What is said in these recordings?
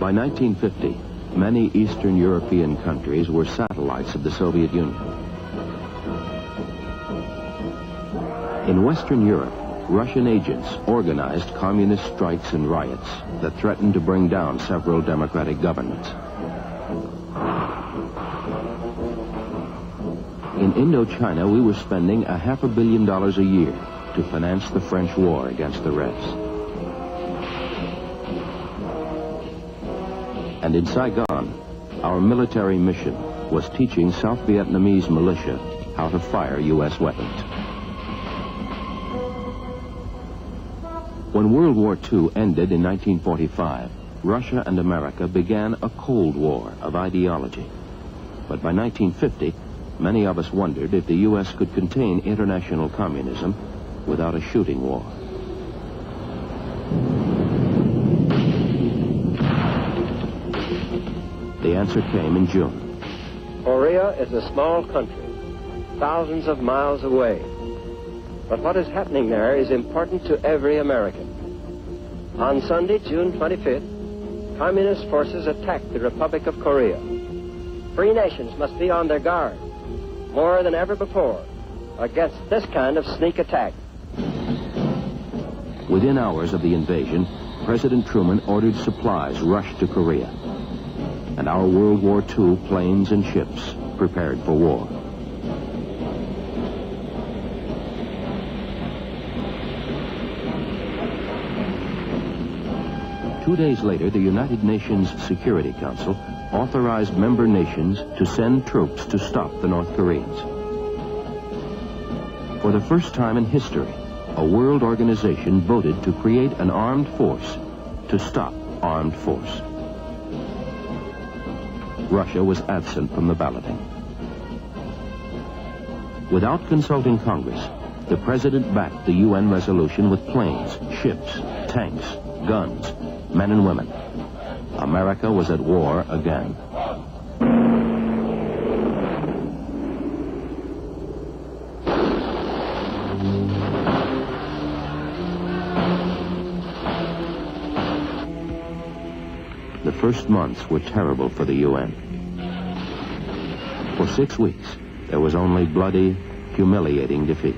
By 1950, many Eastern European countries were satellites of the Soviet Union. In Western Europe, Russian agents organized communist strikes and riots that threatened to bring down several democratic governments. In Indochina, we were spending $500 million a year to finance the French war against the Reds. And in Saigon, our military mission was teaching South Vietnamese militia how to fire U.S. weapons. When World War II ended in 1945, Russia and America began a Cold War of ideology. But by 1950, many of us wondered if the U.S. could contain international communism without a shooting war. The answer came in June. Korea is a small country, thousands of miles away. But what is happening there is important to every American. On Sunday, June 25th, communist forces attacked the Republic of Korea. Free nations must be on their guard, more than ever before, against this kind of sneak attack. Within hours of the invasion, President Truman ordered supplies rushed to Korea, and our World War II planes and ships prepared for war. Two days later, the United Nations Security Council authorized member nations to send troops to stop the North Koreans. For the first time in history, a world organization voted to create an armed force to stop armed force. Russia was absent from the balloting. Without consulting Congress, the president backed the UN resolution with planes, ships, tanks, guns, men and women. America was at war again. The first months were terrible for the UN. For 6 weeks, there was only bloody, humiliating defeat.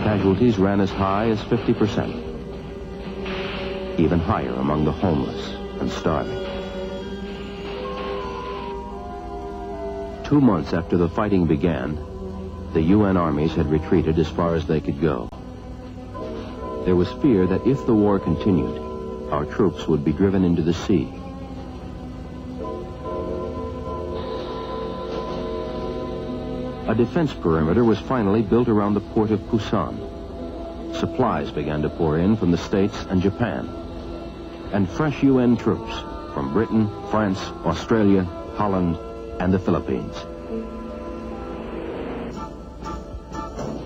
Casualties ran as high as 50%. Even higher among the homeless and starving. 2 months after the fighting began, the UN armies had retreated as far as they could go. There was fear that if the war continued, our troops would be driven into the sea. A defense perimeter was finally built around the port of Pusan. Supplies began to pour in from the States and Japan. And fresh UN troops from Britain, France, Australia, Holland, and the Philippines.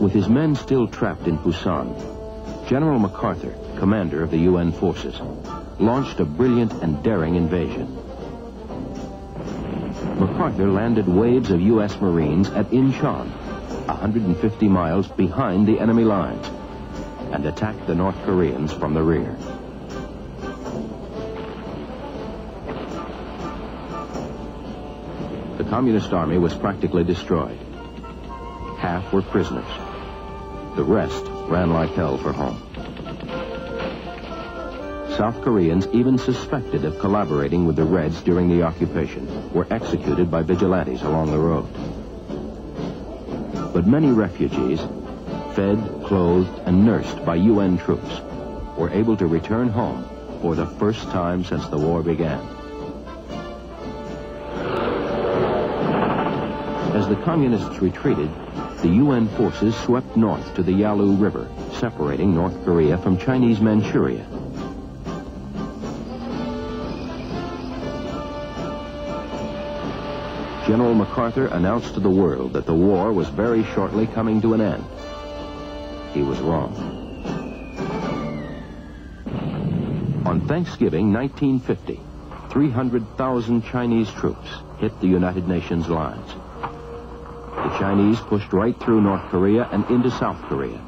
With his men still trapped in Pusan, General MacArthur, commander of the UN forces, launched a brilliant and daring invasion. MacArthur landed waves of U.S. Marines at Incheon, 150 miles behind the enemy lines, and attacked the North Koreans from the rear. The Communist Army was practically destroyed. Half were prisoners. The rest ran like hell for home. South Koreans, even suspected of collaborating with the Reds during the occupation, were executed by vigilantes along the road. But many refugees, fed, clothed, and nursed by UN troops, were able to return home for the first time since the war began. As the communists retreated, the UN forces swept north to the Yalu River, separating North Korea from Chinese Manchuria. General MacArthur announced to the world that the war was very shortly coming to an end. He was wrong. On Thanksgiving 1950, 300,000 Chinese troops hit the United Nations lines. The Chinese pushed right through North Korea and into South Korea.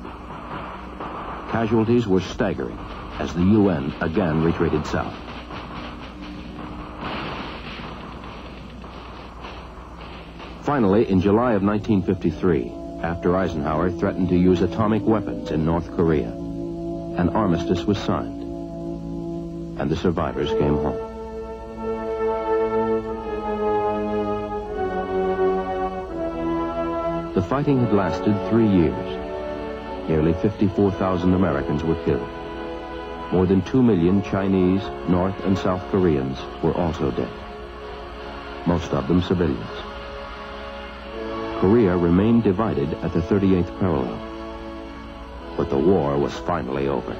Casualties were staggering as the UN again retreated south. Finally, in July of 1953, after Eisenhower threatened to use atomic weapons in North Korea, an armistice was signed, and the survivors came home. The fighting had lasted 3 years. Nearly 54,000 Americans were killed. More than 2 million Chinese, North and South Koreans were also dead. Most of them civilians. Korea remained divided at the 38th parallel. But the war was finally over.